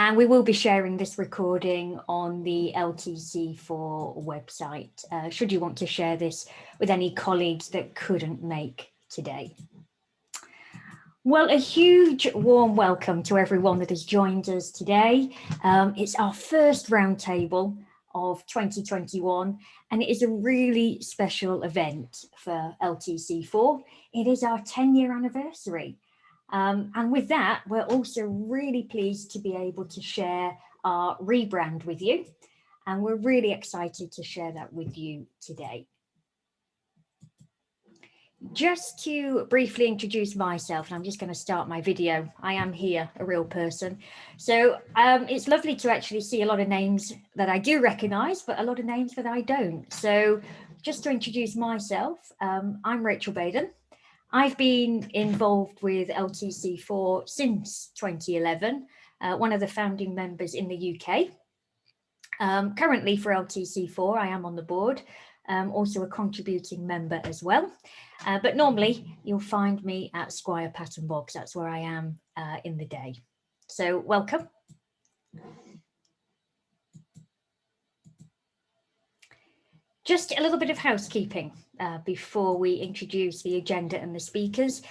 And we will be sharing this recording on the LTC4 website, should you want to share this with any colleagues that couldn't make today. Well, a huge warm welcome to everyone that has joined us today. It's our first roundtable of 2021, and it is a really special event for LTC4. It is our 10-year anniversary. And with that, we're also really pleased to be able to share our rebrand with you. And we're really excited to share that with you today. Just to briefly introduce myself, and I'm just going to start my video. I am here, a real person. So it's lovely to actually see a lot of names that I do recognise, but a lot of names that I don't. So just to introduce myself, I'm Rachel Baden. I've been involved with LTC4 since 2011, one of the founding members in the UK. Currently for LTC4, I am on the board, also a contributing member as well. But normally you'll find me at Squire Patton Boggs. That's where I am in the day. So welcome. Just a little bit of housekeeping before we introduce the agenda and the speakers.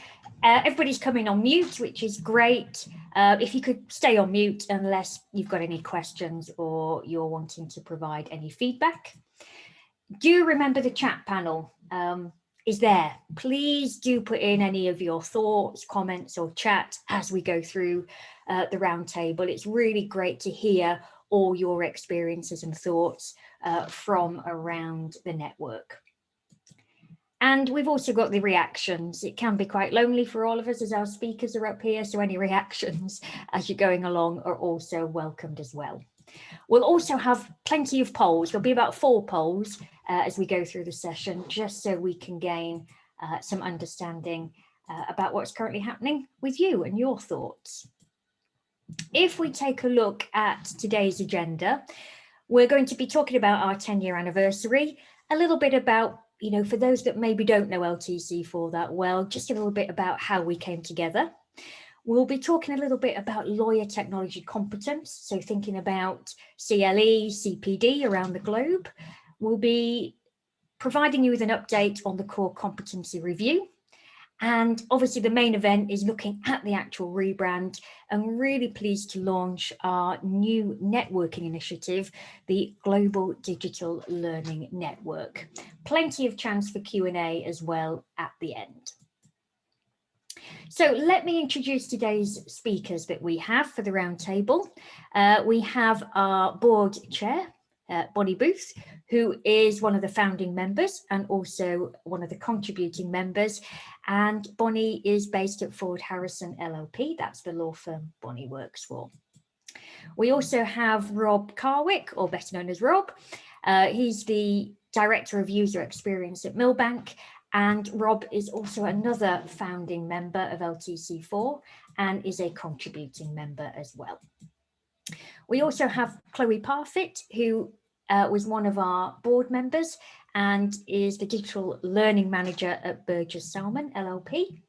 Everybody's coming on mute, which is great. If you could stay on mute unless you've got any questions or you're wanting to provide any feedback. Do remember the chat panel is there. Please do put in any of your thoughts, comments or chat as we go through the roundtable. It's really great to hear all your experiences and thoughts from around the network. And we've also got the reactions. It can be quite lonely for all of us as our speakers are up here, so any reactions as you're going along are also welcomed as well. We'll also have plenty of polls. There'll be about 4 polls as we go through the session, just so we can gain some understanding about what's currently happening with you and your thoughts. If we take a look at today's agenda, we're going to be talking about our 10-year anniversary, a little bit about, you know, for those that maybe don't know LTC4 that well, just a little bit about how we came together. We'll be talking a little bit about lawyer technology competence, so thinking about CLE, CPD around the globe. We'll be providing you with an update on the core competency review. And obviously the main event is looking at the actual rebrand, and really pleased to launch our new networking initiative, the Global Digital Learning Network. Plenty of chance for Q&A as well at the end. So let me introduce today's speakers that we have for the roundtable. We have our board chair, Bonnie Booth, who is one of the founding members and also one of the contributing members. And Bonnie is based at Ford Harrison LLP. That's the law firm Bonnie works for. We also have Rob Karwick, or better known as Rob. He's the Director of User Experience at Millbank. And Rob is also another founding member of LTC4 and is a contributing member as well. We also have Chloe Parfitt, who was one of our board members and is the Digital Learning Manager at Burgess Salmon LLP.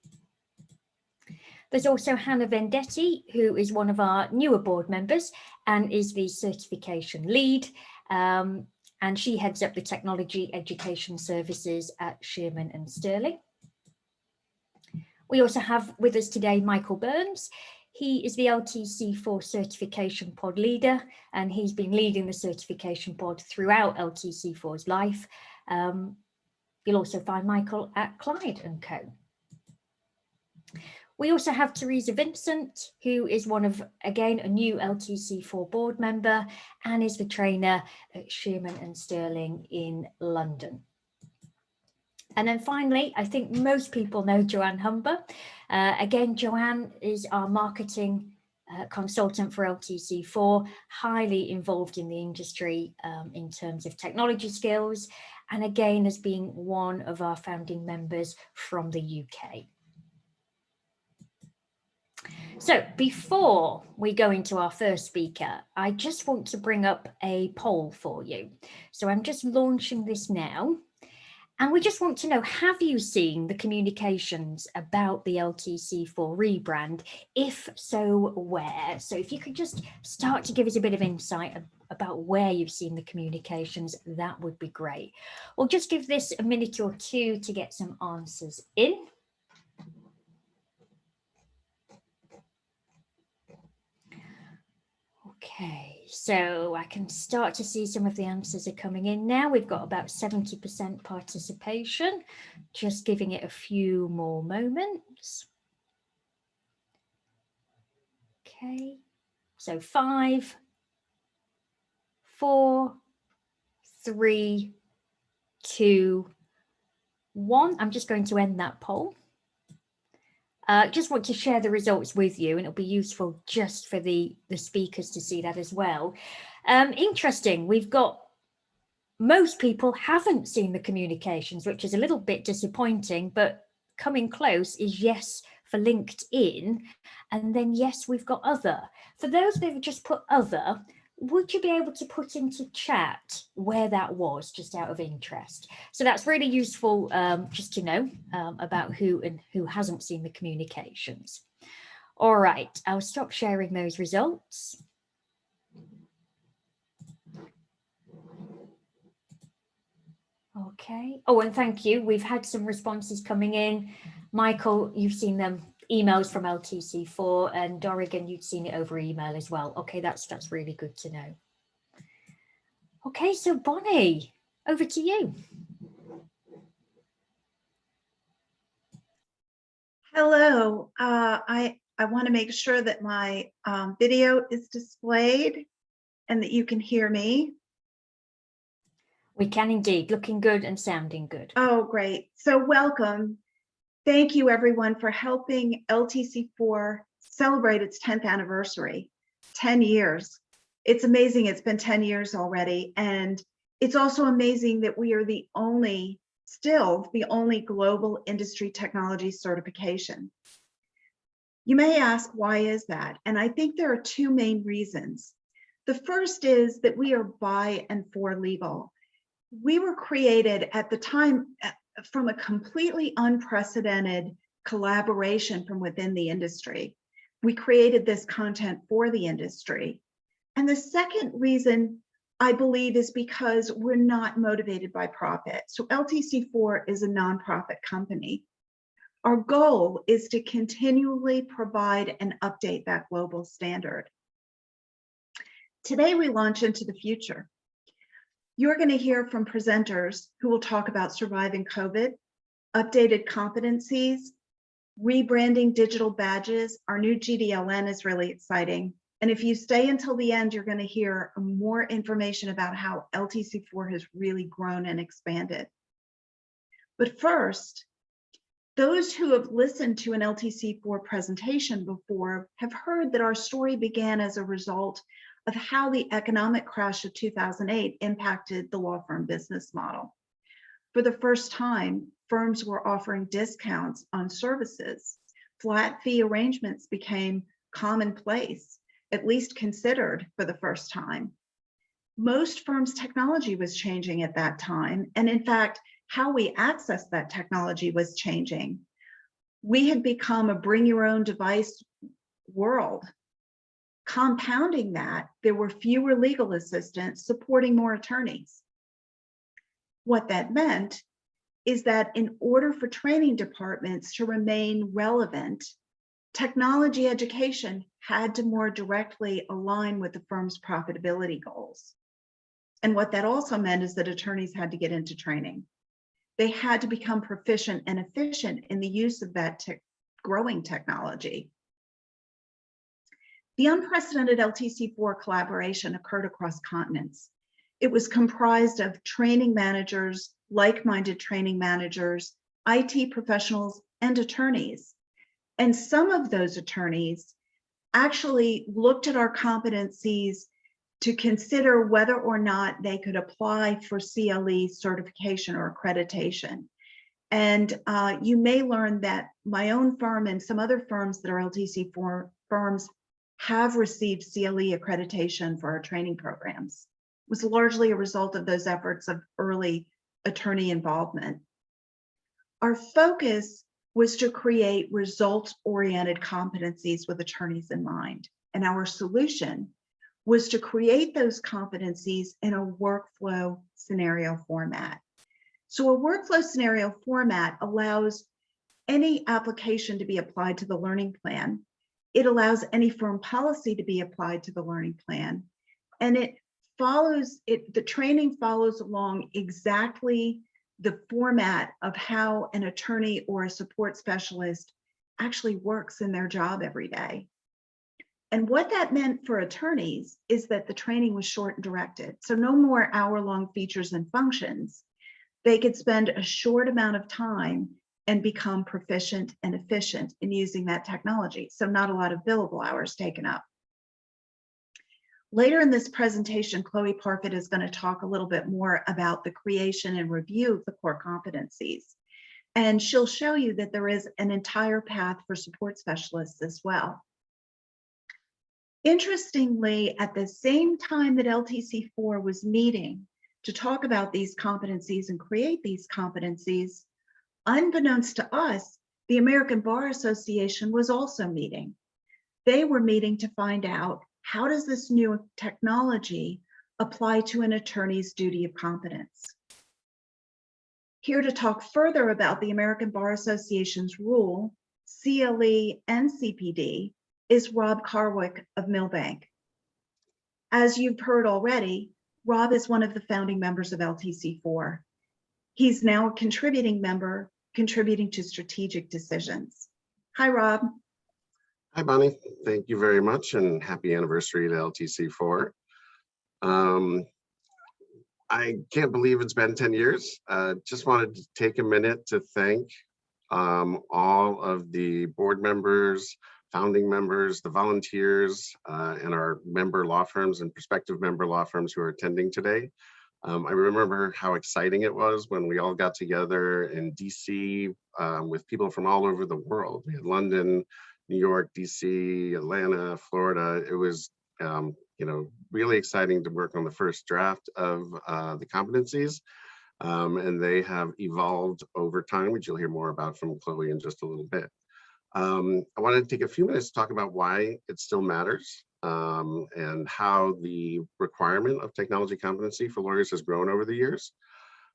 There's also Hannah Vendetti, who is one of our newer board members and is the certification lead. And she heads up the technology education services at Shearman and Sterling. We also have with us today Michael Burns. He is the LTC4 certification pod leader, and he's been leading the certification pod throughout LTC4's life. You'll also find Michael at Clyde & Co. We also have Teresa Vincent, who is one of, again, a new LTC4 board member and is the trainer at Shearman and Sterling in London. And then finally, I think most people know Joanne Humber. Again, Joanne is our marketing consultant for LTC4, highly involved in the industry in terms of technology skills, and again, as being one of our founding members from the UK. So before we go into our first speaker, I just want to bring up a poll for you. So I'm just launching this now. And we just want to know, have you seen the communications about the LTC4 rebrand? If so, where? So if you could just start to give us a bit of insight about where you've seen the communications, that would be great. We'll just give this a minute or two to get some answers in. Okay, so I can start to see some of the answers are coming in now. We've got about 70% participation, just giving it a few more moments. Okay, so 5, 4, 3, 2, 1. I'm just going to end that poll. Just want to share the results with you, and it'll be useful just for the speakers to see that as well. Interesting, we've got most people haven't seen the communications, which is a little bit disappointing, but coming close is yes for LinkedIn, and then yes, we've got other. For those that have just put other, would you be able to put into chat where that was, just out of interest? So that's really useful just to know about who and who hasn't seen the communications. All right, I'll stop sharing those results. Okay. Oh, and thank you. We've had some responses coming in. Michael, you've seen them emails from LTC4, and Dorrigan, you'd seen it over email as well. Okay, that's really good to know. Okay, so Bonnie, over to you. Hello, I want to make sure that my video is displayed and that you can hear me. We can indeed, looking good and sounding good. Oh, great. So welcome. Thank you everyone for helping LTC4 celebrate its 10th anniversary, 10 years. It's amazing, it's been 10 years already. And it's also amazing that we are still the only global industry technology certification. You may ask, why is that? And I think there are two main reasons. The first is that we are by and for legal. We were created at the time from a completely unprecedented collaboration from within the industry. We created this content for the industry. And the second reason, I believe, is because we're not motivated by profit. So LTC4 is a nonprofit company. Our goal is to continually provide and update that global standard. Today, we launch into the future. You're going to hear from presenters who will talk about surviving COVID, updated competencies, rebranding digital badges. Our new GDLN is really exciting. And if you stay until the end, you're going to hear more information about how LTC4 has really grown and expanded. But first, those who have listened to an LTC4 presentation before have heard that our story began as a result of how the economic crash of 2008 impacted the law firm business model. For the first time, firms were offering discounts on services. Flat fee arrangements became commonplace, at least considered for the first time. Most firms' technology was changing at that time, and in fact, how we access that technology was changing. We had become a bring your own device world. Compounding that, there were fewer legal assistants supporting more attorneys. What that meant is that in order for training departments to remain relevant, technology education had to more directly align with the firm's profitability goals. And what that also meant is that attorneys had to get into training. They had to become proficient and efficient in the use of that growing technology. The unprecedented LTC4 collaboration occurred across continents. It was comprised of training managers, like-minded training managers, IT professionals, and attorneys. And some of those attorneys actually looked at our competencies to consider whether or not they could apply for CLE certification or accreditation. And you may learn that my own firm and some other firms that are LTC4 firms have received CLE accreditation for our training programs. It was largely a result of those efforts of early attorney involvement. Our focus was to create results-oriented competencies with attorneys in mind. And our solution was to create those competencies in a workflow scenario format. So a workflow scenario format allows any application to be applied to the learning plan. It allows any firm policy to be applied to the learning plan. And the training follows along exactly the format of how an attorney or a support specialist actually works in their job every day. And what that meant for attorneys is that the training was short and directed. So no more hour-long features and functions. They could spend a short amount of time and become proficient and efficient in using that technology. So not a lot of billable hours taken up. Later in this presentation, Chloe Parfit is going to talk a little bit more about the creation and review of the core competencies. And she'll show you that there is an entire path for support specialists as well. Interestingly, at the same time that LTC4 was meeting to talk about these competencies and create these competencies, unbeknownst to us, the American Bar Association was also meeting. They were meeting to find out, how does this new technology apply to an attorney's duty of competence? Here to talk further about the American Bar Association's rule, CLE and CPD, is Rob Karwick of Milbank. As you've heard already, Rob is one of the founding members of LTC4. He's now a contributing member, contributing to strategic decisions. Hi, Rob. Hi, Bonnie. Thank you very much, and happy anniversary to LTC4. I can't believe it's been 10 years. Just wanted to take a minute to thank all of the board members, founding members, the volunteers, and our member law firms and prospective member law firms who are attending today. I remember how exciting it was when we all got together in DC with people from all over the world. We had London, New York, DC, Atlanta, Florida. It was really exciting to work on the first draft of the competencies. And they have evolved over time, which you'll hear more about from Chloe in just a little bit. I wanted to take a few minutes to talk about why it still matters and how the requirement of technology competency for lawyers has grown over the years.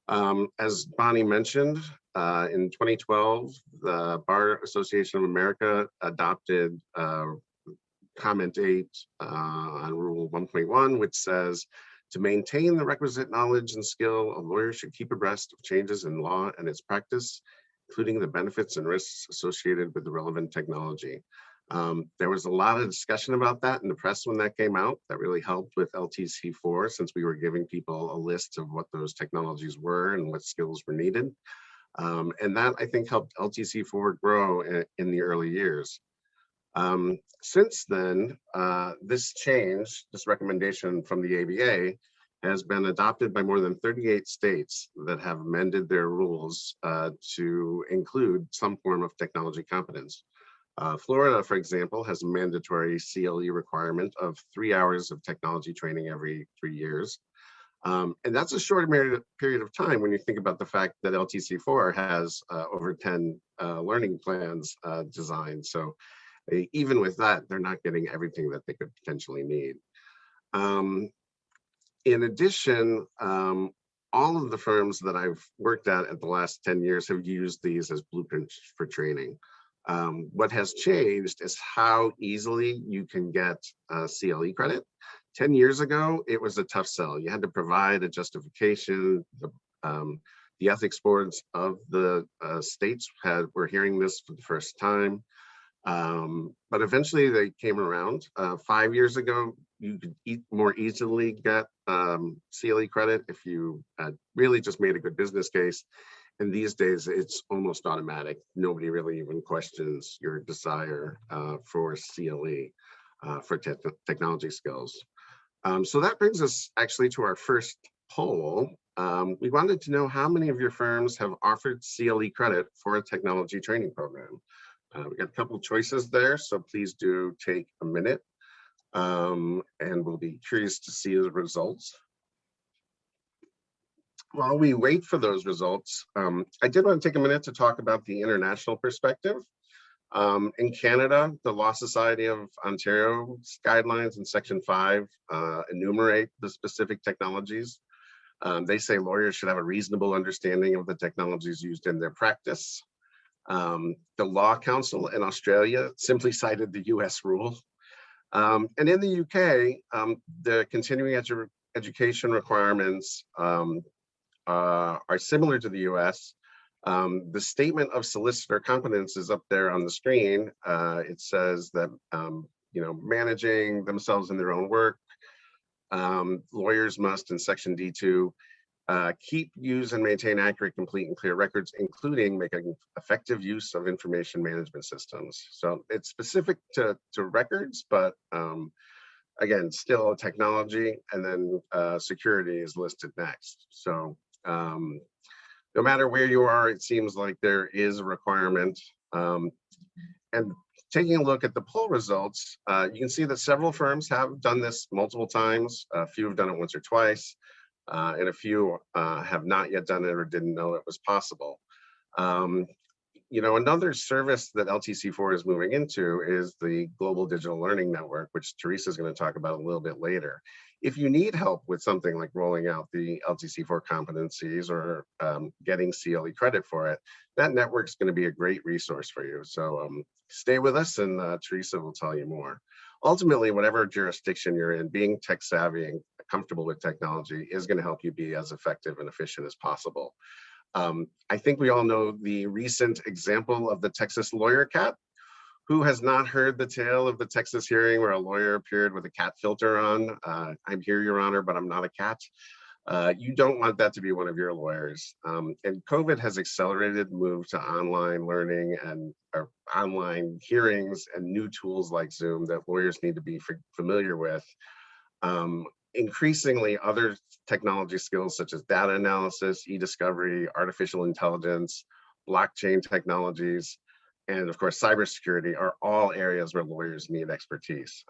As Bonnie mentioned, in 2012, the Bar Association of America adopted Comment 8 on Rule 1.1, which says, to maintain the requisite knowledge and skill, a lawyer should keep abreast of changes in law and its practice, including the benefits and risks associated with the relevant technology. There was a lot of discussion about that in the press when that came out. That really helped with LTC4, since we were giving people a list of what those technologies were and what skills were needed. And that, I think, helped LTC4 grow in the early years. Since then, this recommendation from the ABA has been adopted by more than 38 states that have amended their rules to include some form of technology competence. Florida, for example, has a mandatory CLE requirement of 3 hours of technology training every 3 years. And that's a short period of time when you think about the fact that LTC4 has over 10 learning plans designed. So even with that, they're not getting everything that they could potentially need. In addition, all of the firms that I've worked at the last 10 years have used these as blueprints for training. What has changed is how easily you can get CLE credit. 10 years ago, it was a tough sell. You had to provide a justification. The ethics boards of the states were hearing this for the first time. But eventually they came around. 5 years ago, you could more easily get CLE credit if you really just made a good business case. And these days, it's almost automatic. Nobody really even questions your desire for CLE for technology skills. So that brings us actually to our first poll. We wanted to know how many of your firms have offered CLE credit for a technology training program. We got a couple of choices there, so please do take a minute, and we'll be curious to see the results. While we wait for those results, I did want to take a minute to talk about the international perspective. In Canada, the Law Society of Ontario's guidelines in Section 5 enumerate the specific technologies. They say lawyers should have a reasonable understanding of the technologies used in their practice. The Law Council in Australia simply cited the US rule. And in the UK, the continuing education requirements are similar to the US. The statement of solicitor competence is up there on the screen. It says that, managing themselves in their own work, lawyers must, in Section D2, keep, use, and maintain accurate, complete, and clear records, including making effective use of information management systems. So it's specific to records, but again, still technology, and then security is listed next. So no matter where you are, it seems like there is a requirement. And taking a look at the poll results, you can see that several firms have done this multiple times. A few have done it once or twice, and a few have not yet done it or didn't know it was possible. Another service that LTC4 is moving into is the Global Digital Learning Network, which Teresa is going to talk about a little bit later. If you need help with something like rolling out the LTC4 competencies or getting CLE credit for it, that network is going to be a great resource for you. So stay with us, and Teresa will tell you more. Ultimately, whatever jurisdiction you're in, being tech savvy and comfortable with technology is going to help you be as effective and efficient as possible. I think we all know the recent example of the Texas lawyer cat. Who has not heard the tale of the Texas hearing where a lawyer appeared with a cat filter on? I'm here, Your Honor, but I'm not a cat. You don't want that to be one of your lawyers. And COVID has accelerated the move to online learning and online hearings and new tools like Zoom that lawyers need to be familiar with. Increasingly, other technology skills such as data analysis, e-discovery, artificial intelligence, blockchain technologies, and of course, cybersecurity are all areas where lawyers need expertise.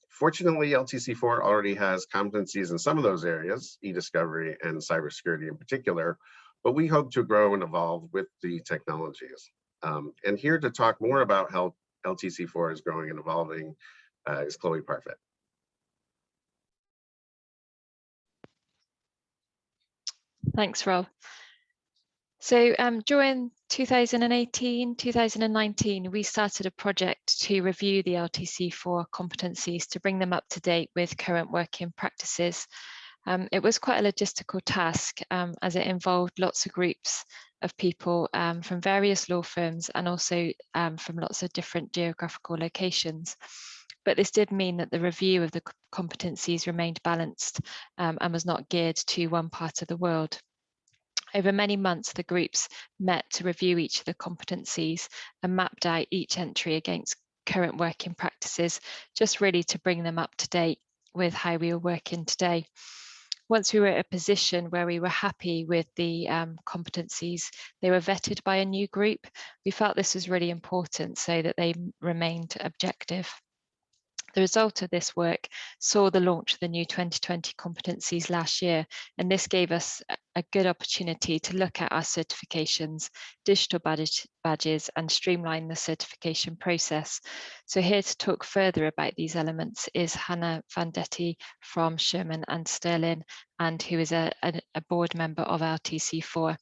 Fortunately, LTC4 already has competencies in some of those areas, e-discovery and cybersecurity in particular, but we hope to grow and evolve with the technologies. And here to talk more about how LTC4 is growing and evolving is Chloe Parfit. Thanks, Rob. So during 2018, 2019, we started a project to review the LTC4 competencies to bring them up to date with current working practices. It was quite a logistical task as it involved lots of groups of people from various law firms and also from lots of different geographical locations. But this did mean that the review of the competencies remained balanced and was not geared to one part of the world. Over many months, the groups met to review each of the competencies and mapped out each entry against current working practices, just really to bring them up to date with how we were working today. Once we were at a position where we were happy with the competencies, they were vetted by a new group. We felt this was really important so that they remained objective. The result of this work saw the launch of the new 2020 competencies last year, and this gave us a good opportunity to look at our certifications, digital badges, and streamline the certification process. So here to talk further about these elements is Hannah Vandetti from Sherman and Sterling, and who is a board member of LTC4.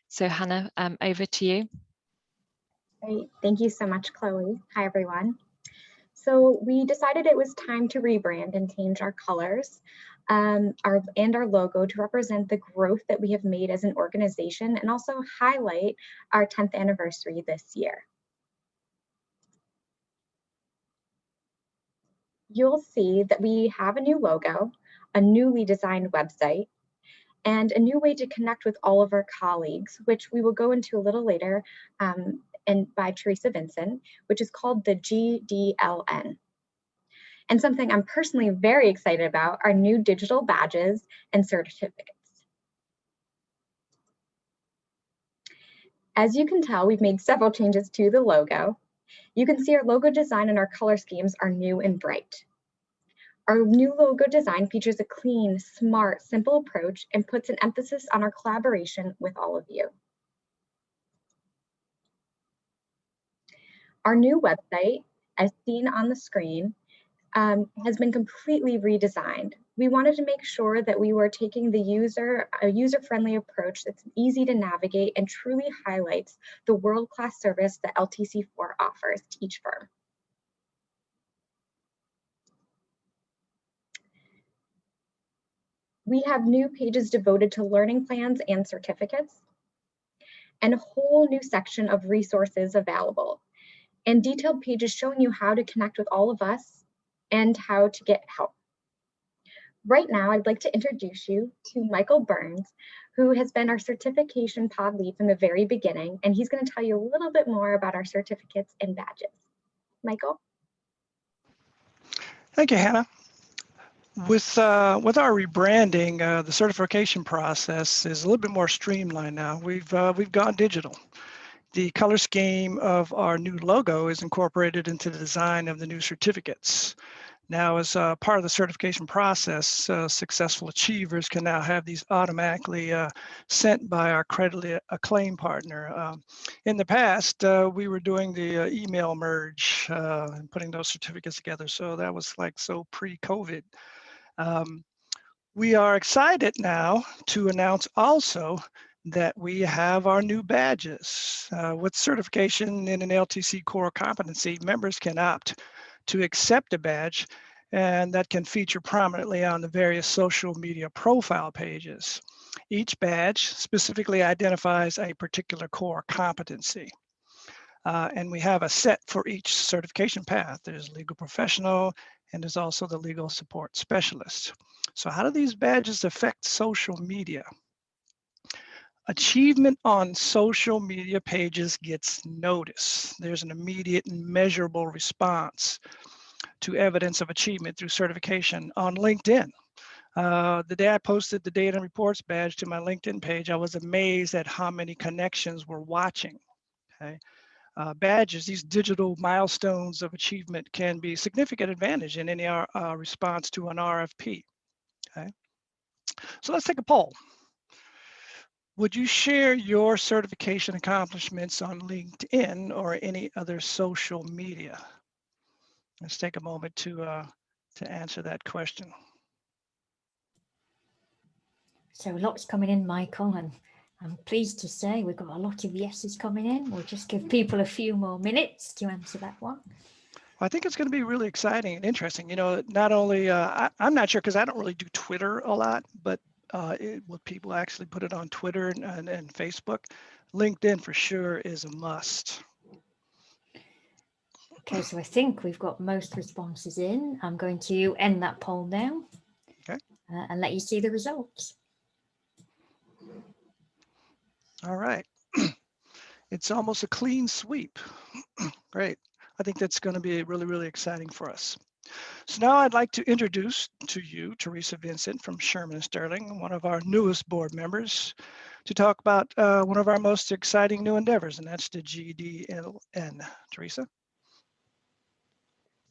So Hannah, over to you. Great, thank you so much, Chloe. Hi, everyone. So we decided it was time to rebrand and change our colors and our logo to represent the growth that we have made as an organization and also highlight our 10th anniversary this year. You'll see that we have a new logo, a newly designed website, and a new way to connect with all of our colleagues, which we will go into a little later and by Teresa Vincent, which is called the GDLN. And something I'm personally very excited about are new digital badges and certificates. As you can tell, we've made several changes to the logo. You can see our logo design and our color schemes are new and bright. Our new logo design features a clean, smart, simple approach and puts an emphasis on our collaboration with all of you. Our new website, as seen on the screen, has been completely redesigned. We wanted to make sure that we were taking a user-friendly approach that's easy to navigate and truly highlights the world-class service that LTC4 offers to each firm. We have new pages devoted to learning plans and certificates, and a whole new section of resources available, and detailed pages showing you how to connect with all of us and how to get help. Right now, I'd like to introduce you to Michael Burns, who has been our certification pod lead from the very beginning, and he's going to tell you a little bit more about our certificates and badges. Michael? Thank you, Hannah. With our rebranding, the certification process is a little bit more streamlined now. We've gone digital. The color scheme of our new logo is incorporated into the design of the new certificates. Now, as part of the certification process, successful achievers can now have these automatically sent by our credit acclaim partner. In the past, we were doing the email merge and putting those certificates together. So that was like so pre-COVID. We are excited now to announce also that we have our new badges. With certification in an LTC core competency, members can opt to accept a badge, and that can feature prominently on the various social media profile pages. Each badge specifically identifies a particular core competency. And we have a set for each certification path. There's legal professional, and there's also the legal support specialist. So how do these badges affect social media? Achievement on social media pages gets noticed. There's an immediate and measurable response to evidence of achievement through certification on LinkedIn. The day I posted the data and reports badge to my LinkedIn page, I was amazed at how many connections were watching. Okay. Badges, these digital milestones of achievement, can be a significant advantage in any response to an RFP. Okay. So let's take a poll. Would you share your certification accomplishments on LinkedIn or any other social media? Let's take a moment to answer that question. So lots coming in, Michael, and I'm pleased to say we've got a lot of yeses coming in. We'll just give people a few more minutes to answer that one. I think it's going to be really exciting and interesting. You know, not only, I'm not sure because I don't really do Twitter a lot, but will people actually put it on Twitter and Facebook? LinkedIn for sure is a must. Okay, so I think we've got most responses in. I'm going to end that poll now. Okay. And let you see the results. All right. It's almost a clean sweep. Great. I think that's going to be really, really exciting for us. So now I'd like to introduce to you Teresa Vincent from Sherman & Sterling, one of our newest board members, to talk about one of our most exciting new endeavors, and that's the GDLN. Teresa?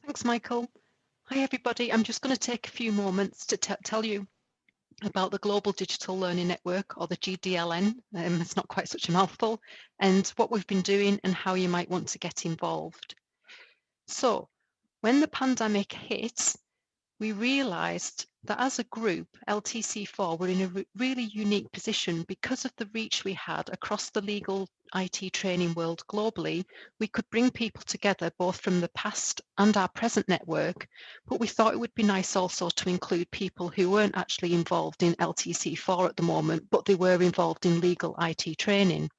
Thanks, Michael. Hi, everybody. I'm just going to take a few moments to tell you about the Global Digital Learning Network, or the GDLN. It's not quite such a mouthful, and what we've been doing and how you might want to get involved. So, when the pandemic hit, we realised that as a group, LTC4 were in a really unique position because of the reach we had across the legal IT training world globally. We could bring people together both from the past and our present network, but we thought it would be nice also to include people who weren't actually involved in LTC4 at the moment, but they were involved in legal IT training.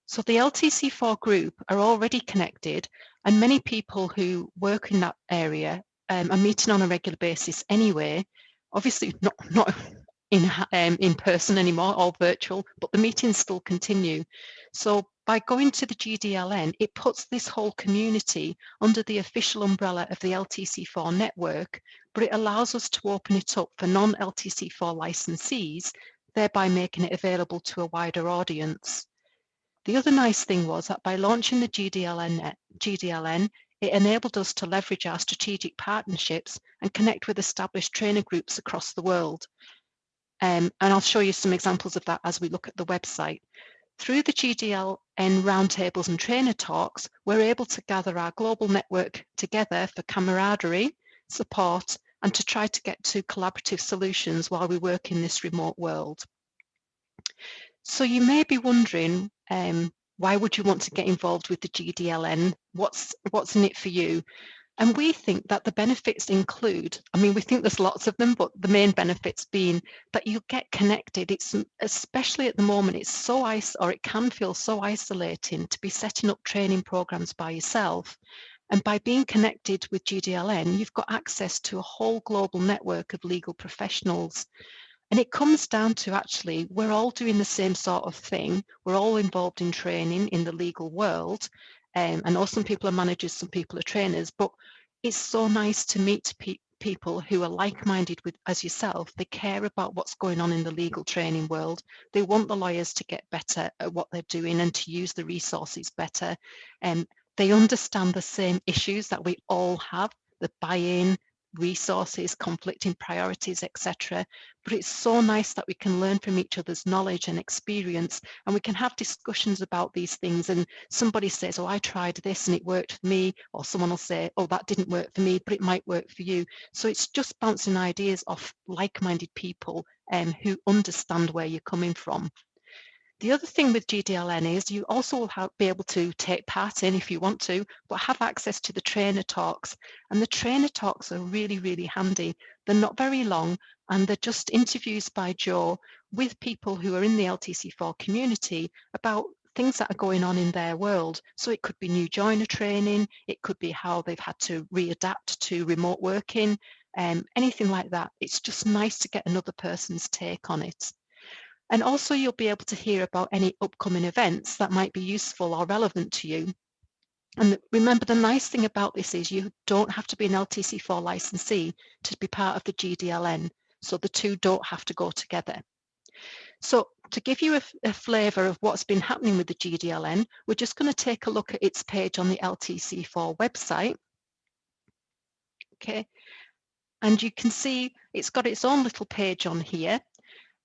So the LTC4 group are already connected, and many people who work in that area are meeting on a regular basis anyway. Obviously not in person anymore, all virtual, but the meetings still continue. So by going to the GDLN, it puts this whole community under the official umbrella of the LTC4 network, but it allows us to open it up for non-LTC4 licensees, thereby making it available to a wider audience. The other nice thing was that by launching the GDLN, it enabled us to leverage our strategic partnerships and connect with established trainer groups across the world. And I'll show you some examples of that as we look at the website. Through the GDLN roundtables and trainer talks, we're able to gather our global network together for camaraderie, support, and to try to get to collaborative solutions while we work in this remote world. So you may be wondering, why would you want to get involved with the GDLN? What's in it for you? And we think that the benefits include, I mean, we think there's lots of them, but the main benefits being that you get connected. It's especially at the moment, it's so it can feel so isolating to be setting up training programs by yourself. And by being connected with GDLN, you've got access to a whole global network of legal professionals. And it comes down to actually, we're all doing the same sort of thing. We're all involved in training in the legal world. I know some people are managers, some people are trainers, but it's so nice to meet people who are like-minded with as yourself. They care about what's going on in the legal training world. They want the lawyers to get better at what they're doing and to use the resources better. They understand the same issues that we all have, the buy-in, resources, conflicting priorities, etc. But it's so nice that we can learn from each other's knowledge and experience, and we can have discussions about these things. And somebody says, oh, I tried this and it worked for me, or someone will say, oh, that didn't work for me, but it might work for you. So it's just bouncing ideas off like-minded people who understand where you're coming from. The other thing with GDLN is you also will be able to take part in, if you want to, but have access to the trainer talks. And the trainer talks are really, really handy. They're not very long, and they're just interviews by Joe with people who are in the LTC4 community about things that are going on in their world. So it could be new joiner training, it could be how they've had to readapt to remote working, anything like that. It's just nice to get another person's take on it. And also you'll be able to hear about any upcoming events that might be useful or relevant to you. And remember, the nice thing about this is you don't have to be an LTC4 licensee to be part of the GDLN. So the two don't have to go together. So to give you a flavour of what's been happening with the GDLN, we're just going to take a look at its page on the LTC4 website. Okay, and you can see it's got its own little page on here.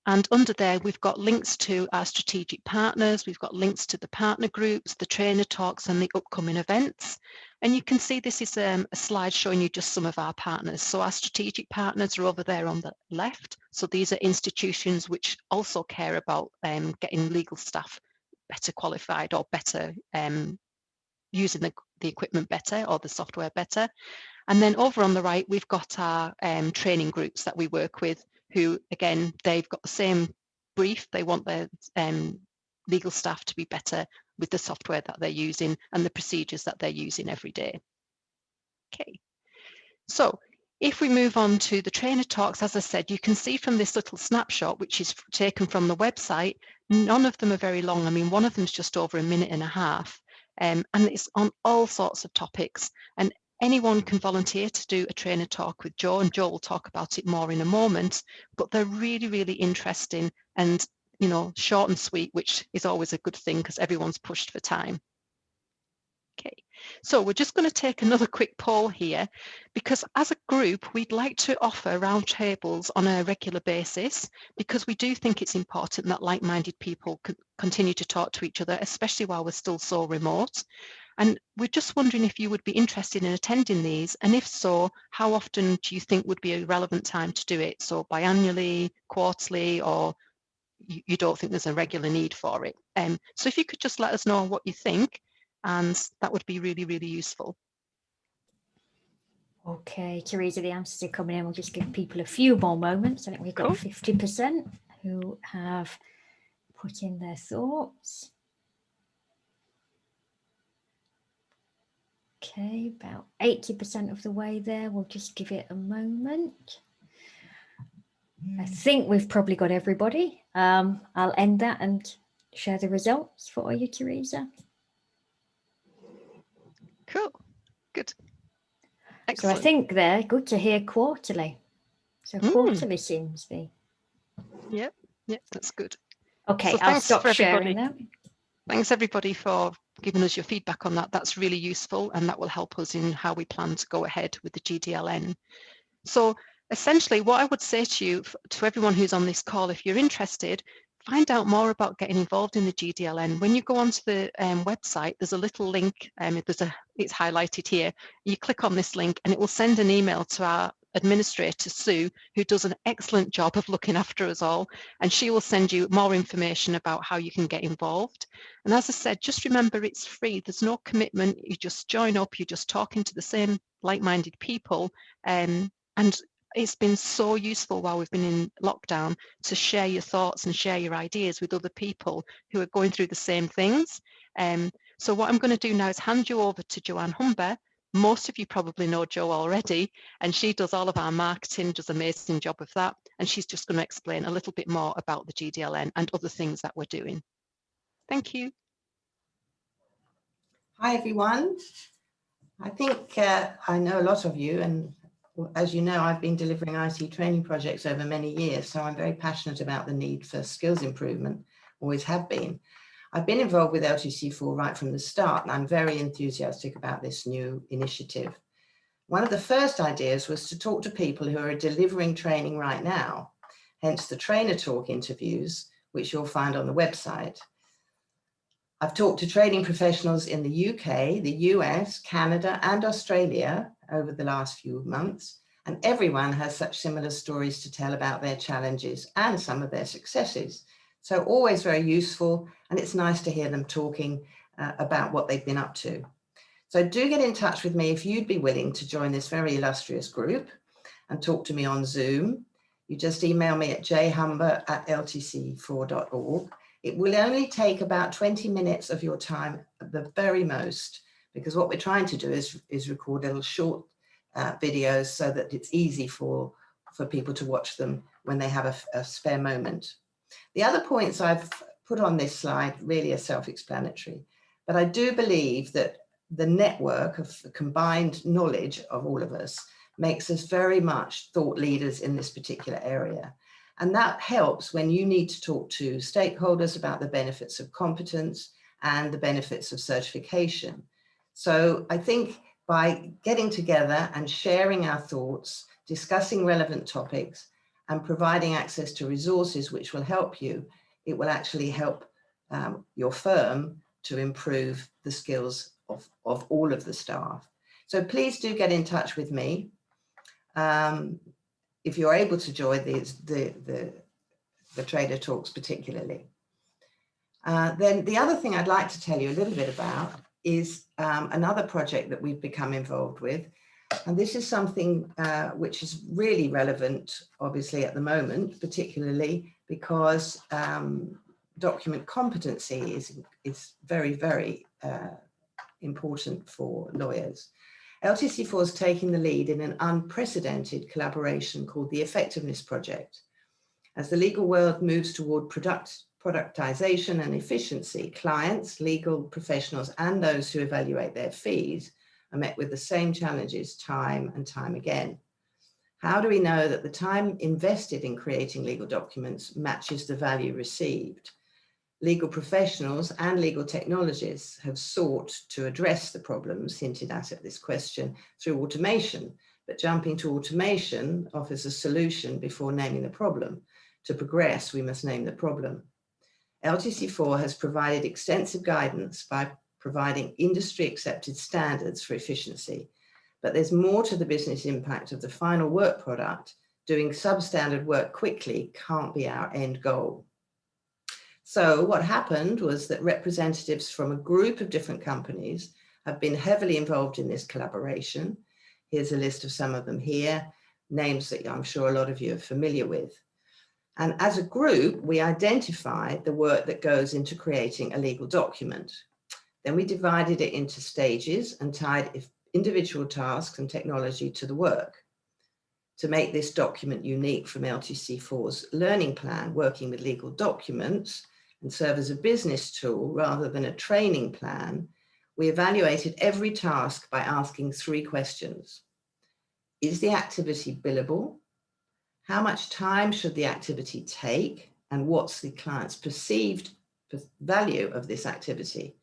And under there, we've got links to our strategic partners, we've got links to the partner groups, the trainer talks and the upcoming events. And you can see this is a slide showing you just some of our partners. So our strategic partners are over there on the left. So these are institutions which also care about getting legal staff better qualified or better using the equipment better or the software better. And then over on the right, we've got our training groups that we work with, who, again, they've got the same brief. They want their legal staff to be better with the software that they're using and the procedures that they're using every day. Okay, so if we move on to the trainer talks, as I said, you can see from this little snapshot, which is taken from the website, none of them are very long. I mean, one of them is just over a minute and a half, and it's on all sorts of topics. And anyone can volunteer to do a trainer talk with Joe, and Joe will talk about it more in a moment, but they're really, really interesting and, you know, short and sweet, which is always a good thing because everyone's pushed for time. Okay, so we're just going to take another quick poll here, because as a group, we'd like to offer roundtables on a regular basis, because we do think it's important that like-minded people continue to talk to each other, especially while we're still so remote. And we're just wondering if you would be interested in attending these, and if so, how often do you think would be a relevant time to do it? So biannually, quarterly, or you don't think there's a regular need for it? So if you could just let us know what you think, and that would be really, really useful. Okay, Teresa, the answers are coming in. We'll just give people a few more moments. I think we've got 50% who have put in their thoughts. Okay, about 80% of the way there. We'll just give it a moment. I think we've probably got everybody. I'll end that and share the results for you, Teresa. Cool, good. Excellent. So I think they're good to hear quarterly. So quarterly seems to be. Yep, that's good. Okay, So I'll stop sharing that. Thanks everybody for giving us your feedback on that. That's really useful, and that will help us in how we plan to go ahead with the GDLN. So essentially what I would say to you, to everyone who's on this call, if you're interested, find out more about getting involved in the GDLN. When you go onto the website, there's a little link, it's highlighted here. You click on this link and it will send an email to our administrator, Sue, who does an excellent job of looking after us all, and she will send you more information about how you can get involved. And as I said, just remember it's free. There's no commitment. You just join up, you're just talking to the same like-minded people, and it's been so useful while we've been in lockdown to share your thoughts and share your ideas with other people who are going through the same things. So what I'm going to do now is hand you over to Joanne Humber. Most of you probably know Jo already, and she does all of our marketing, does an amazing job of that. And she's just going to explain a little bit more about the GDLN and other things that we're doing. Thank you. Hi, everyone. I think I know a lot of you, and as you know, I've been delivering IT training projects over many years, so I'm very passionate about the need for skills improvement, always have been. I've been involved with LTC4 right from the start, and I'm very enthusiastic about this new initiative. One of the first ideas was to talk to people who are delivering training right now, hence the trainer talk interviews, which you'll find on the website. I've talked to training professionals in the UK, the US, Canada, and Australia over the last few months, and everyone has such similar stories to tell about their challenges and some of their successes. So always very useful, and it's nice to hear them talking about what they've been up to. So do get in touch with me if you'd be willing to join this very illustrious group and talk to me on Zoom. You just email me at jhumber@ltc4.org. It will only take about 20 minutes of your time at the very most, because what we're trying to do is record little short videos so that it's easy for people to watch them when they have a spare moment. The other points I've put on this slide really are self-explanatory, but I do believe that the network of the combined knowledge of all of us makes us very much thought leaders in this particular area. And that helps when you need to talk to stakeholders about the benefits of competence and the benefits of certification. So I think by getting together and sharing our thoughts, discussing relevant topics, and providing access to resources which will help you, it will actually help your firm to improve the skills of all of the staff. So please do get in touch with me. If you're able to join the trader talks particularly. Then the other thing I'd like to tell you a little bit about is another project that we've become involved with. And this is something which is really relevant, obviously, at the moment, particularly because document competency is very, very important for lawyers. LTC4 is taking the lead in an unprecedented collaboration called the Effectiveness Project. As the legal world moves toward productization and efficiency, clients, legal professionals, and those who evaluate their fees are met with the same challenges time and time again. How do we know that the time invested in creating legal documents matches the value received? Legal professionals and legal technologists have sought to address the problems hinted at this question through automation, but jumping to automation offers a solution before naming the problem. To progress, we must name the problem. LTC4 has provided extensive guidance by providing industry-accepted standards for efficiency, but there's more to the business impact of the final work product. Doing substandard work quickly can't be our end goal. So what happened was that representatives from a group of different companies have been heavily involved in this collaboration. Here's a list of some of them here, names that I'm sure a lot of you are familiar with. And as a group, we identified the work that goes into creating a legal document. Then we divided it into stages and tied individual tasks and technology to the work. To make this document unique from LTC4's learning plan, working with legal documents, and serve as a business tool rather than a training plan, we evaluated every task by asking 3 questions. Is the activity billable? How much time should the activity take? And what's the client's perceived value of this activity?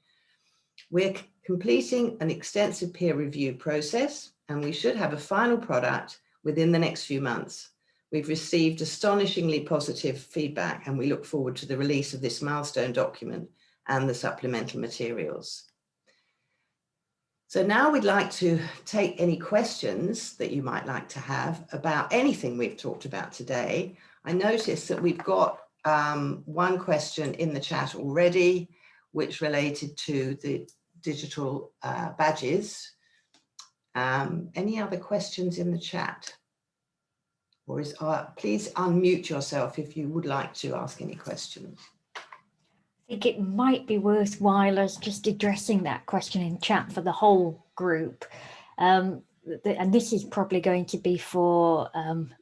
We're completing an extensive peer review process, and we should have a final product within the next few months. We've received astonishingly positive feedback, and we look forward to the release of this milestone document and the supplemental materials. So now we'd like to take any questions that you might like to have about anything we've talked about today. I noticed that we've got one question in the chat already, which related to the digital badges. Any other questions in the chat? Or please unmute yourself if you would like to ask any questions. I think it might be worthwhile us just addressing that question in chat for the whole group. And this is probably going to be for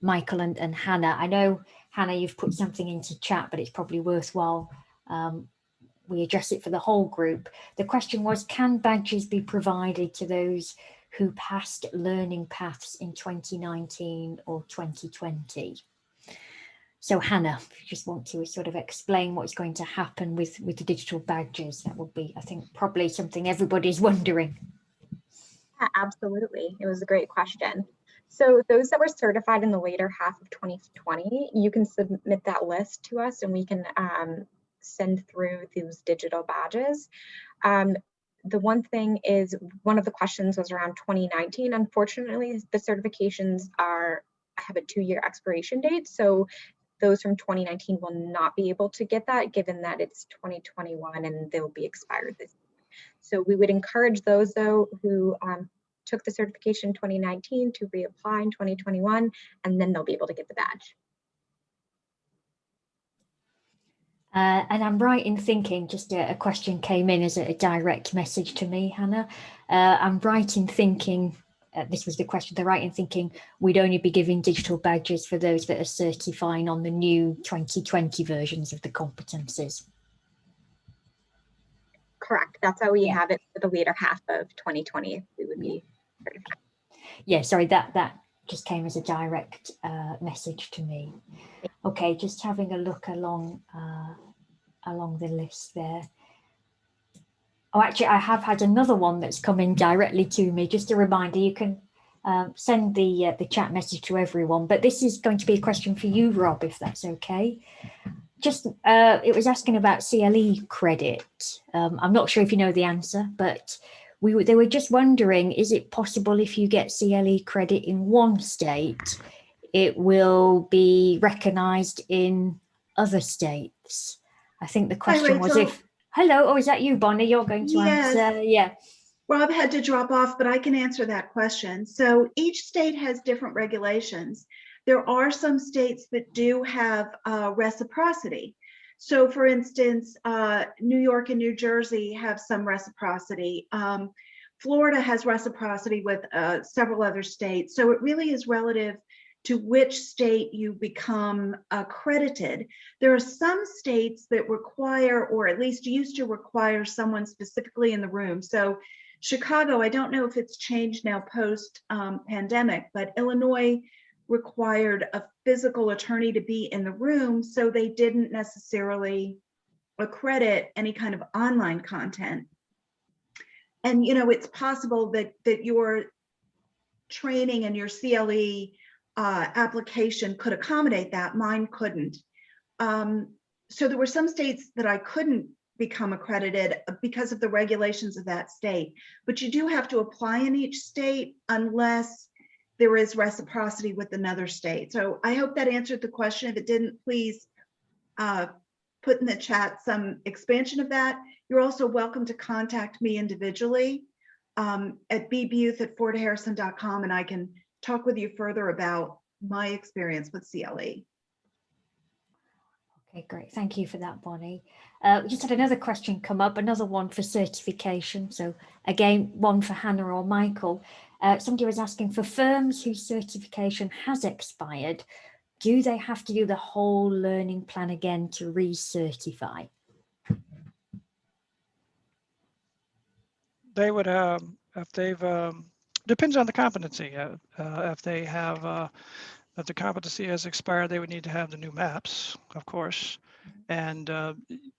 Michael and Hannah. I know, Hannah, you've put something into chat, but it's probably worthwhile we address it for the whole group. The question was, can badges be provided to those who passed learning paths in 2019 or 2020? So Hannah, if you just want to sort of explain what's going to happen with the digital badges, that would be, I think, probably something everybody's wondering. Yeah, absolutely. It was a great question. So those that were certified in the later half of 2020, you can submit that list to us and we can send through those digital badges. The one thing is, one of the questions was around 2019. Unfortunately, the certifications have a 2-year expiration date. So those from 2019 will not be able to get that, given that it's 2021 and they'll be expired this year. So we would encourage those, though, who took the certification in 2019 to reapply in 2021, and then they'll be able to get the badge. And I'm right in thinking, just a question came in as a direct message to me, Hannah. I'm right in thinking, this was the question, they're right in thinking we'd only be giving digital badges for those that are certifying on the new 2020 versions of the competencies. Correct. That's how we have it for the later half of 2020. We would be certified. Yeah, sorry, that just came as a direct message to me. Okay, just having a look along the list there. Oh, actually, I have had another one that's come in directly to me. Just a reminder, you can send the chat message to everyone, but this is going to be a question for you, Rob, if that's okay. Just, it was asking about CLE credit. I'm not sure if you know the answer, but they were just wondering, is it possible if you get CLE credit in one state, it will be recognised in other states? I think the question was if, hello, oh, is that you, Bonnie? You're going to answer? Yeah. Rob had to drop off, but I can answer that question. So each state has different regulations. There are some states that do have reciprocity. So for instance, New York and New Jersey have some reciprocity. Florida has reciprocity with several other states. So it really is relative to which state you become accredited. There are some states that require, or at least used to require, someone specifically in the room. So Chicago, I don't know if it's changed now post pandemic, but Illinois required a physical attorney to be in the room, so they didn't necessarily accredit any kind of online content. And you know, it's possible that your training and your CLE application could accommodate that. Mine couldn't. So there were some states that I couldn't become accredited because of the regulations of that state. But you do have to apply in each state unless there is reciprocity with another state. So I hope that answered the question. If it didn't, please put in the chat some expansion of that. You're also welcome to contact me individually at bbuth@fortharrison.com, and I can talk with you further about my experience with CLE. Okay, great. Thank you for that, Bonnie. We just had another question come up, another one for certification. So again, one for Hannah or Michael. Somebody was asking, for firms whose certification has expired, do they have to do the whole learning plan again to recertify? They would, if they've, depends on the competency. If they have, if the competency has expired, they would need to have the new maps, of course. And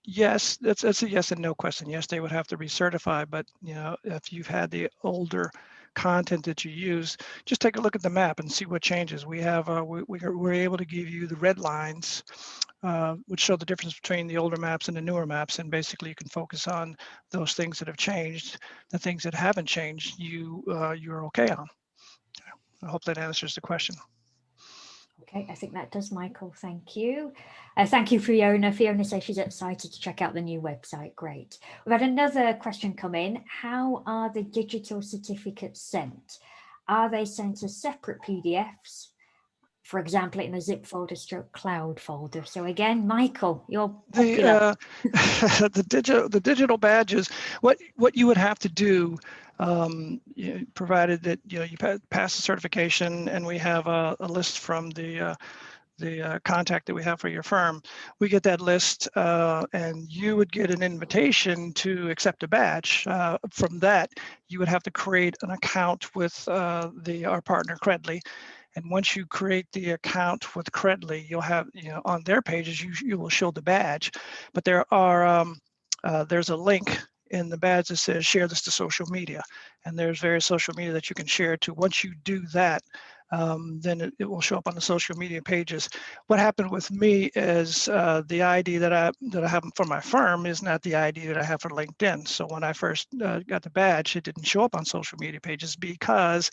yes, that's a yes and no question. Yes, they would have to recertify, but you know, if you've had the older content that you use, just take a look at the map and see what changes. We have we're able to give you the red lines, which show the difference between the older maps and the newer maps, and basically you can focus on those things that have changed. The things that haven't changed, you're okay on. I hope that answers the question. Okay, I think that does, Michael. Thank you. Thank you, Fiona. Fiona says she's excited to check out the new website. Great. We've had another question come in. How are the digital certificates sent? Are they sent as separate PDFs? For example, in a zip folder stroke cloud folder. So again, Michael, you're popular. The digital badges, what you would have to do, provided that you pass the certification, and we have a list from the contact that we have for your firm, we get that list, and you would get an invitation to accept a badge. From that, you would have to create an account with our partner Credly. And once you create the account with Credly, you'll have, on their pages, you will show the badge. But there are, there's a link in the badge that says share this to social media. And there's various social media that you can share to. Once you do that, then it will show up on the social media pages. What happened with me is the ID that I have for my firm is not the ID that I have for LinkedIn. So when I first got the badge, it didn't show up on social media pages because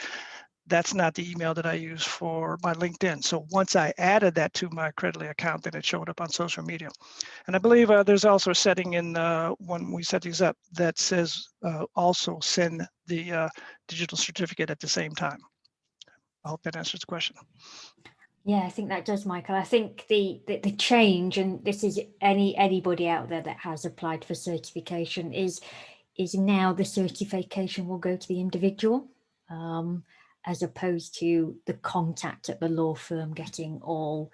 that's not the email that I use for my LinkedIn. So once I added that to my Credly account, then it showed up on social media. And I believe there's also a setting in when we set these up that says also send the digital certificate at the same time. I hope that answers the question. Yeah, I think that does, Michael. I think the change, and this is anybody out there that has applied for certification, is now the certification will go to the individual. As opposed to the contact at the law firm getting all,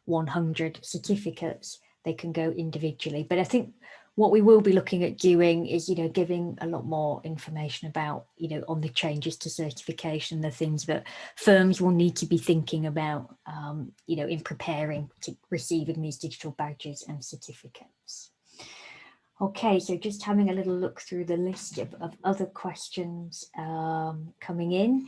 100 certificates. They can go individually. But I think what we will be looking at doing is, giving a lot more information about, on the changes to certification, the things that firms will need to be thinking about, in preparing to receiving these digital badges and certificates. Okay, so just having a little look through the list of other questions coming in.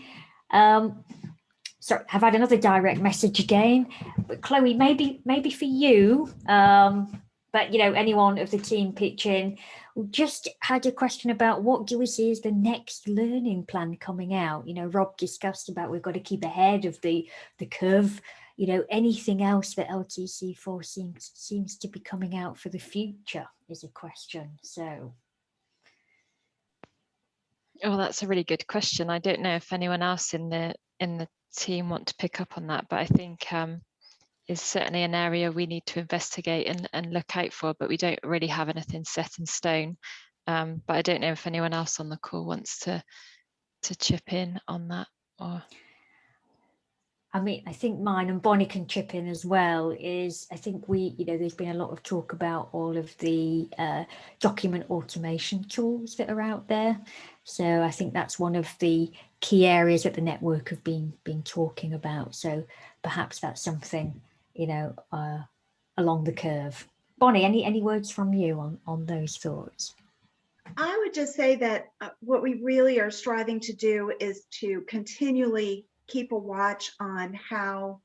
So I've had another direct message again, but Chloe, maybe for you, but anyone of the team pitch in. We just had a question about what do we see as the next learning plan coming out? Rob discussed about we've got to keep ahead of the curve. Anything else that LTC4 seems to be coming out for the future is a question. So. Oh, that's a really good question. I don't know if anyone else in the team want to pick up on that, but I think is certainly an area we need to investigate and look out for, but we don't really have anything set in stone. But I don't know if anyone else on the call wants to chip in on that. Or I mean, I think mine, and Bonnie can chip in as well, is I think there's been a lot of talk about all of the document automation tools that are out there. So I think that's one of the key areas that the network have been talking about. So perhaps that's something, along the curve. Bonnie, any words from you on those thoughts? I would just say that what we really are striving to do is to continually keep a watch on how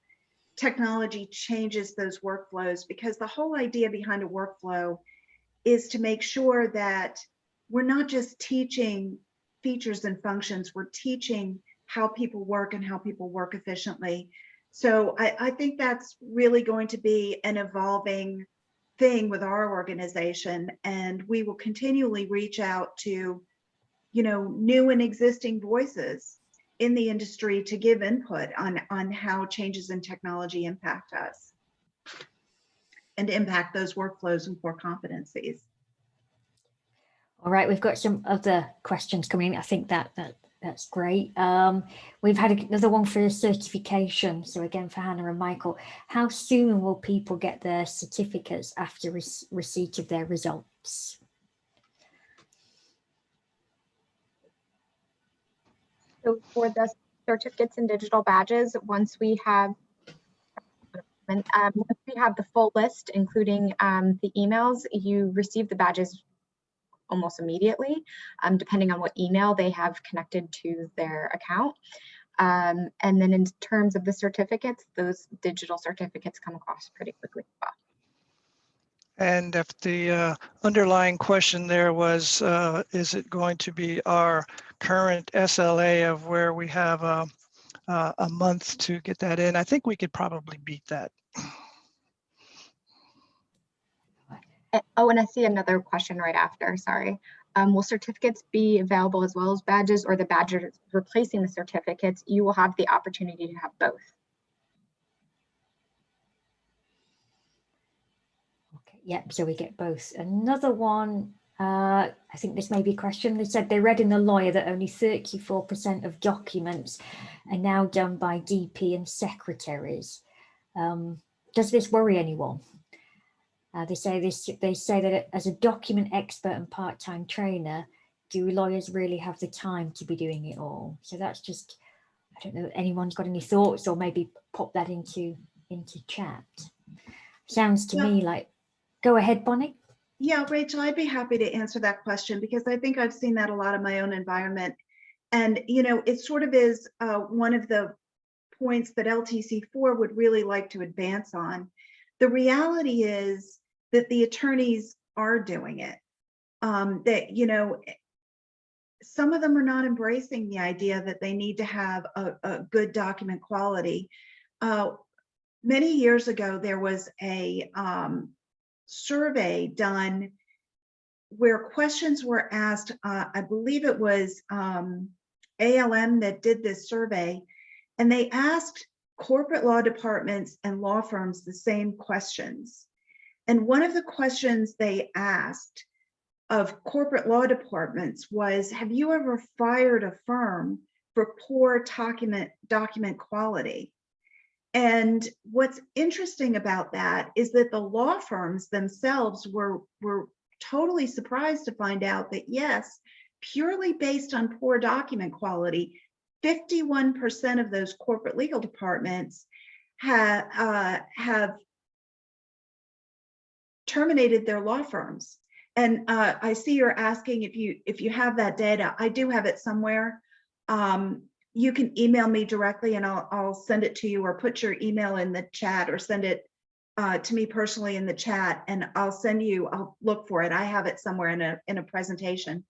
technology changes those workflows, because the whole idea behind a workflow is to make sure that we're not just teaching features and functions, we're teaching how people work and how people work efficiently. So I think that's really going to be an evolving thing with our organization, and we will continually reach out to new and existing voices in the industry to give input on how changes in technology impact us and impact those workflows and core competencies. All right, we've got some other questions coming in. I think that's great. We've had another one for certification. So again, for Hannah and Michael, how soon will people get their certificates after receipt of their results? So for the certificates and digital badges, once we have And once we have the full list, including the emails, you receive the badges almost immediately, depending on what email they have connected to their account. And then in terms of the certificates, those digital certificates come across pretty quickly as well. And if the underlying question there was, is it going to be our current SLA of where we have a month to get that in? I think we could probably beat that. Oh, and I see another question right after, sorry. Will certificates be available as well as badges, or the badges replacing the certificates? You will have the opportunity to have both. Okay, yep, so we get both. Another one, I think this may be a question. They said they read in the lawyer that only 34% of documents are now done by DP and secretaries. Does this worry anyone? They say that as a document expert and part-time trainer, do lawyers really have the time to be doing it all? So that's just, I don't know if anyone's got any thoughts, or maybe pop that into chat. Sounds to me like, go ahead, Bonnie. Yeah, Rachel, I'd be happy to answer that question, because I think I've seen that a lot in my own environment. And, you know, it sort of is one of the points that LTC4 would really like to advance on. The reality is that the attorneys are doing it. That, you know, some of them are not embracing the idea that they need to have a good document quality. Many years ago, there was a survey done where questions were asked. I believe it was ALM that did this survey, and they asked corporate law departments and law firms the same questions. And one of the questions they asked of corporate law departments was, have you ever fired a firm for poor document quality? And what's interesting about that is that the law firms themselves were totally surprised to find out that, yes, purely based on poor document quality, 51% of those corporate legal departments have terminated their law firms. And I see you're asking if you have that data. I do have it somewhere. You can email me directly and I'll send it to you, or put your email in the chat, or send it to me personally in the chat, and I'll look for it. I have it somewhere in a presentation.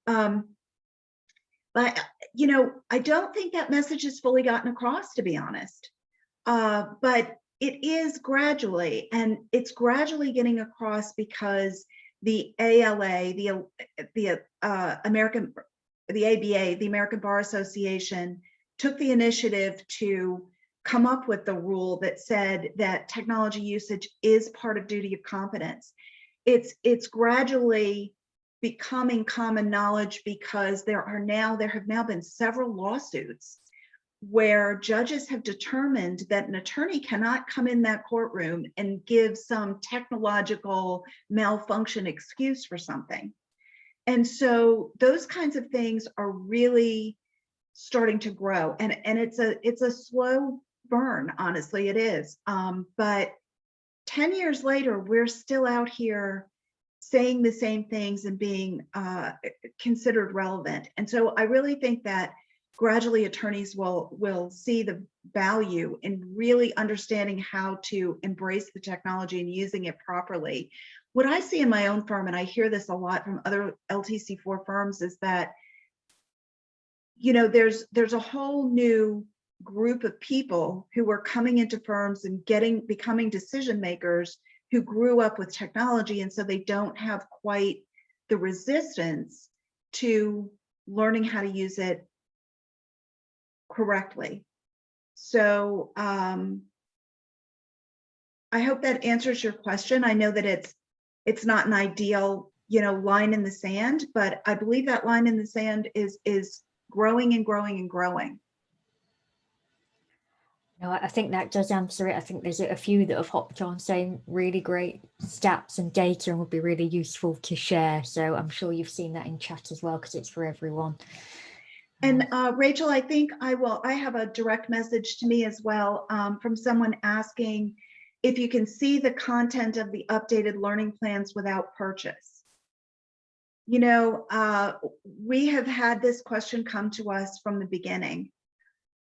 But, you know, I don't think that message has fully gotten across, to be honest. But it is gradually, and it's gradually getting across because the ALA, the ABA, the American Bar Association, took the initiative to come up with the rule that said that technology usage is part of duty of competence. It's gradually becoming common knowledge, because there have now been several lawsuits where judges have determined that an attorney cannot come in that courtroom and give some technological malfunction excuse for something. And so those kinds of things are really starting to grow, and it's a slow burn, honestly, it is. But 10 years later, we're still out here saying the same things and being considered relevant. And so I really think that gradually attorneys will see the value in really understanding how to embrace the technology and using it properly. What I see in my own firm, and I hear this a lot from other LTC4 firms, is that, you know, there's a whole new group of people who are coming into firms and becoming decision makers who grew up with technology, and so they don't have quite the resistance to learning how to use it correctly. So I hope that answers your question. I know that it's not an ideal, you know, line in the sand, but I believe that line in the sand is growing and growing and growing. No, I think that does answer it. I think there's a few that have hopped on saying really great stats and data and would be really useful to share. So I'm sure you've seen that in chat as well, because it's for everyone. And Rachel, I think I have a direct message to me as well from someone asking if you can see the content of the updated learning plans without purchase. You know, we have had this question come to us from the beginning.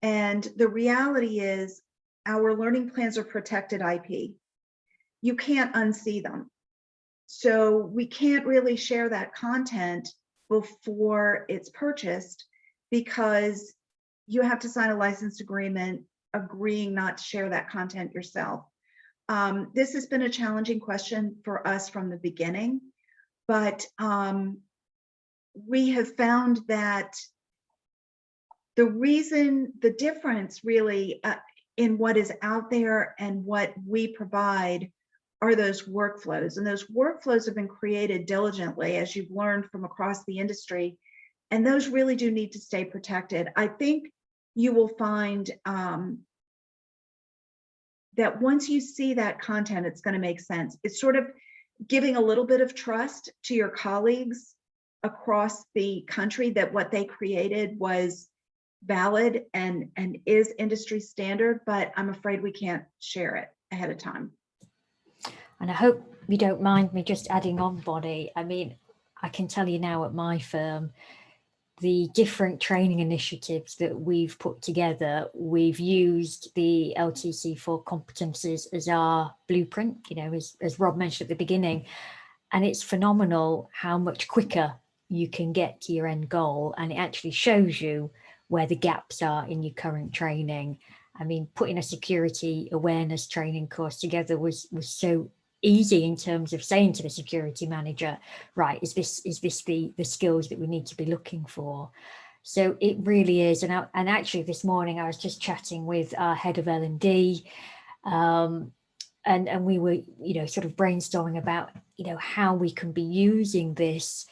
And the reality is our learning plans are protected IP. You can't unsee them. So we can't really share that content before it's purchased because you have to sign a license agreement agreeing not to share that content yourself. This has been a challenging question for us from the beginning, but we have found that the difference really in what is out there and what we provide are those workflows. And those workflows have been created diligently, as you've learned from across the industry, and those really do need to stay protected. I think you will find that once you see that content, it's going to make sense. It's sort of giving a little bit of trust to your colleagues across the country that what they created was valid and is industry standard, but I'm afraid we can't share it ahead of time. And I hope you don't mind me just adding on, Bonnie. I mean, I can tell you now at my firm, the different training initiatives that we've put together, we've used the LTC4 Competencies as our blueprint, you know, as Rob mentioned at the beginning. And it's phenomenal how much quicker you can get to your end goal. And it actually shows you where the gaps are in your current training. I mean, putting a security awareness training course together was so easy in terms of saying to the security manager, right, is this the skills that we need to be looking for? So it really is. And actually this morning I was just chatting with our head of L&D, and we were, you know, sort of brainstorming about, you know, how we can be using this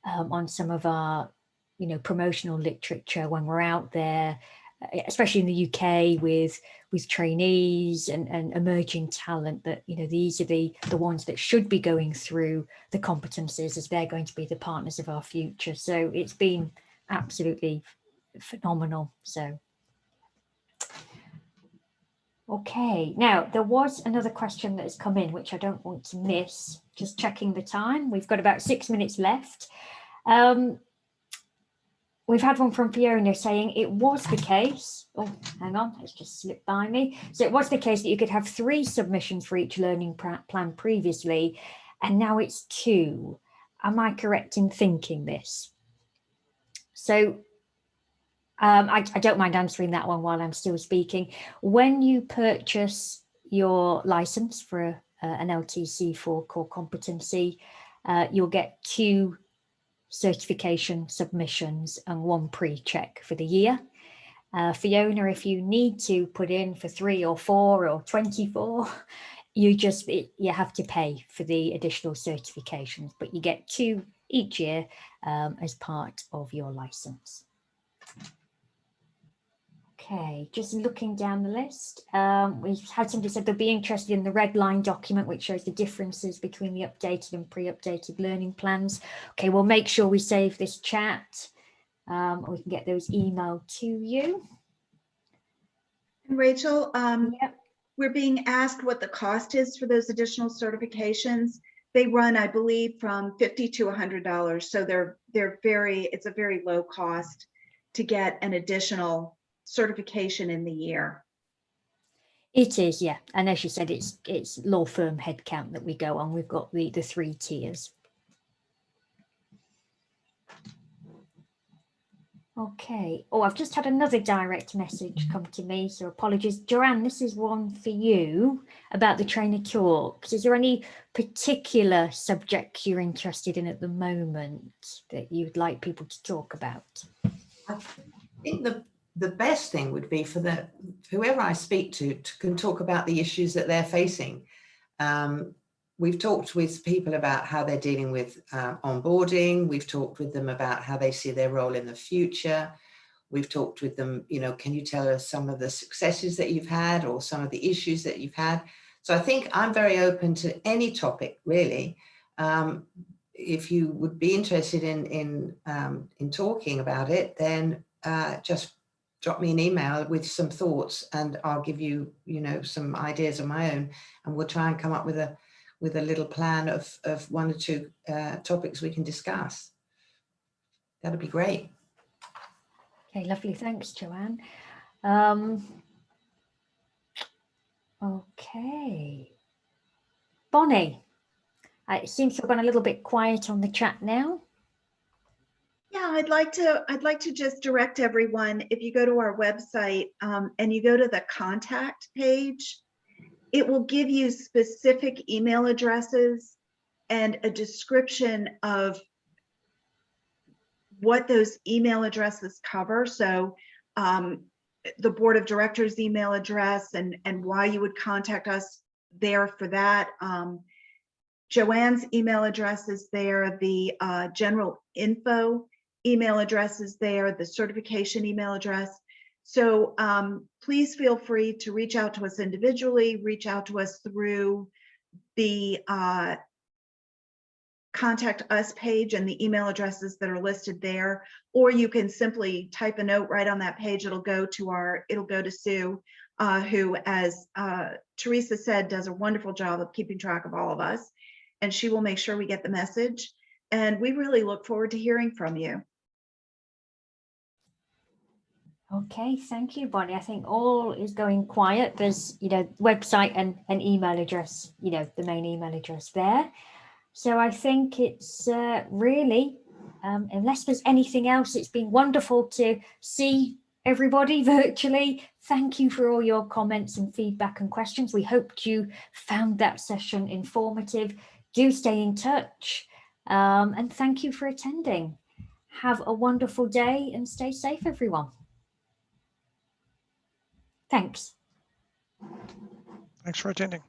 on some of our, you know, promotional literature when we're out there, especially in the UK with trainees and emerging talent, that, you know, these are the ones that should be going through the competencies as they're going to be the partners of our future. So it's been absolutely phenomenal. So, okay, now there was another question that has come in, which I don't want to miss. Just checking the time. We've got about 6 minutes left. We've had one from Fiona saying it was the case. Oh, hang on, it's just slipped by me. So it was the case that you could have 3 submissions for each learning plan previously, and now it's 2. Am I correct in thinking this? So I don't mind answering that one while I'm still speaking. When you purchase your license for an LTC4 core competency, you'll get 2 certification submissions and 1 pre-check for the year. Fiona, if you need to put in for 3 or 4 or 24, you have to pay for the additional certifications, but you get 2 each year as part of your license. Okay, just looking down the list, we've had somebody said they'll be interested in the red line document, which shows the differences between the updated and pre-updated learning plans. Okay, we'll make sure we save this chat, or we can get those emailed to you. And Rachel, Yep. we're being asked what the cost is for those additional certifications. They run, I believe, from $50 to $100. So it's a very low cost to get an additional certification in the year. It is, yeah. And as you said, it's law firm headcount that we go on. We've got the 3 tiers. Okay. Oh, I've just had another direct message come to me, so apologies. Joanne, this is one for you about the trainer talks. Is there any particular subject you're interested in at the moment that you'd like people to talk about? I think the best thing would be for whoever I speak to can talk about the issues that they're facing. We've talked with people about how they're dealing with onboarding. We've talked with them about how they see their role in the future. We've talked with them, you know, can you tell us some of the successes that you've had or some of the issues that you've had? So I think I'm very open to any topic, really. If you would be interested in talking about it, then just drop me an email with some thoughts, and I'll give you, some ideas of my own, and we'll try and come up with a little plan of 1 or 2 topics we can discuss. That'd be great. Okay, lovely. Thanks, Joanne. Okay. Bonnie, it seems to have gone a little bit quiet on the chat now. Yeah, I'd like to just direct everyone, if you go to our website and you go to the contact page, it will give you specific email addresses and a description of what those email addresses cover. So the board of directors email address and why you would contact us there for that. Joanne's email address is there, the general info email address is there, the certification email address. So please feel free to reach out to us individually, reach out to us through the contact us page and the email addresses that are listed there, or you can simply type a note right on that page. It'll go to Sue, who, as Teresa said, does a wonderful job of keeping track of all of us, and she will make sure we get the message. And we really look forward to hearing from you. Okay, thank you, Bonnie. I think all is going quiet. There's, website and an email address, the main email address there. So I think it's really, unless there's anything else, it's been wonderful to see everybody virtually. Thank you for all your comments and feedback and questions. We hoped you found that session informative. Do stay in touch, and thank you for attending. Have a wonderful day and stay safe, everyone. Thanks. Thanks for attending.